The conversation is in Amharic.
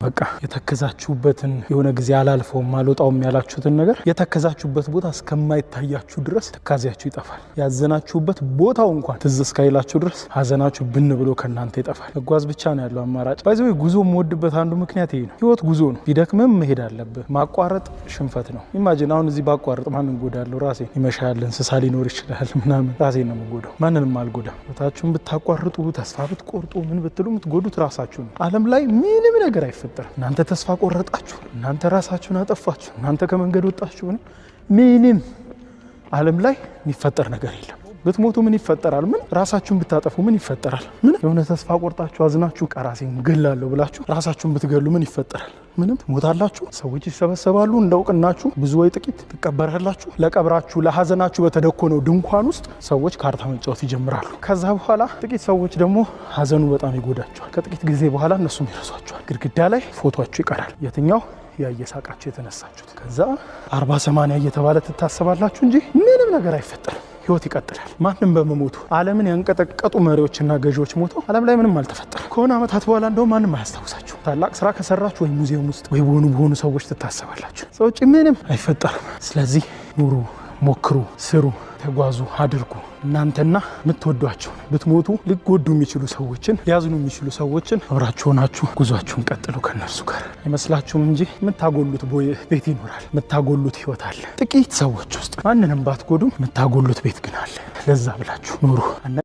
በቃ የተከዛችሁበትን የሆነ ጊዜ አላልፈውም አልወጣውም ያላችሁትን ነገር የተከዛችሁበት ቦታ እስከማይታያችሁ ድረስ ተካዚያችሁ ይጠፋል። ያዘናችሁበት ቦታው እንኳን ትዝ እስካይላችሁ ድረስ ሀዘናችሁ ብን ብሎ ከናንተ ይጠፋል። መጓዝ ብቻ ነው ያለው አማራጭ። ባይዘው ጉዞ የምወድበት አንዱ ምክንያት ይሄ ነው። ህይወት ጉዞ ነው። ቢደክምም መሄድ አለብህ። ማቋረጥ ሽንፈት ነው። ኢማጂን አሁን እዚህ ባቋረጥ ማንን እንጎዳለሁ? ራሴ ይመሻል፣ እንስሳ ሊኖር ይችላል ምናምን፣ ራሴ ነው የምጎዳው፣ ማንንም አልጎዳም። ቦታችሁን ብታቋርጡ ተስፋ ብትቆርጡ ምን ብትሉ የምትጎዱት ራሳችሁ ነው። ዓለም ላይ ምንም ነገር አይፈጠርም። እናንተ ተስፋ ቆረጣችሁ፣ እናንተ ራሳችሁን አጠፋችሁ፣ እናንተ ከመንገድ ወጣችሁ፣ ምንም ዓለም ላይ የሚፈጠር ነገር የለም። ብትሞቱ ምን ይፈጠራል? ምን ራሳችሁን ብታጠፉ ምን ይፈጠራል? ምን የሆነ ተስፋ ቆርጣችሁ አዝናችሁ ራሴን ገላለሁ ብላችሁ ራሳችሁን ብትገሉ ምን ይፈጠራል? ምንም። ትሞታላችሁ፣ ሰዎች ይሰበሰባሉ፣ እንደውቅናችሁ ብዙ ወይ ጥቂት ትቀበራላችሁ። ለቀብራችሁ ለሀዘናችሁ በተደኮነው ድንኳን ውስጥ ሰዎች ካርታ መጫወት ይጀምራሉ። ከዛ በኋላ ጥቂት ሰዎች ደግሞ ሀዘኑ በጣም ይጎዳቸዋል። ከጥቂት ጊዜ በኋላ እነሱም ይረሷቸዋል። ግድግዳ ላይ ፎቶአችሁ ይቀራል። የትኛው ያየሳቃችሁ የተነሳችሁት። ከዛ 40-80 እየተባለ ትታሰባላችሁ እንጂ ምንም ነገር አይፈጠርም። ህይወት ይቀጥላል። ማንም በመሞቱ ዓለምን ያንቀጠቀጡ መሪዎችና ገዢዎች ሞተው ዓለም ላይ ምንም አልተፈጠረም። ከሆነ ዓመታት በኋላ እንደውም ማንም አያስታውሳችሁ። ታላቅ ስራ ከሰራችሁ ወይ ሙዚየም ውስጥ ወይ በሆኑ ሰዎች ትታሰባላችሁ። ሰዎች ምንም አይፈጠርም። ስለዚህ ኑሩ፣ ሞክሩ፣ ስሩ፣ ተጓዙ፣ አድርጉ። እናንተና የምትወዷቸው ብትሞቱ ሊጎዱ የሚችሉ ሰዎችን ሊያዝኑ የሚችሉ ሰዎችን አብራችሁ ሆናችሁ ጉዟችሁን ቀጥሉ ከነርሱ ጋር። አይመስላችሁም እንጂ የምታጎሉት ቤት ይኖራል፣ የምታጎሉት ህይወት አለ። ጥቂት ሰዎች ውስጥ ማንንም ባትጎዱም የምታጎሉት ቤት ግን አለ። ለዛ ብላችሁ ኑሩ።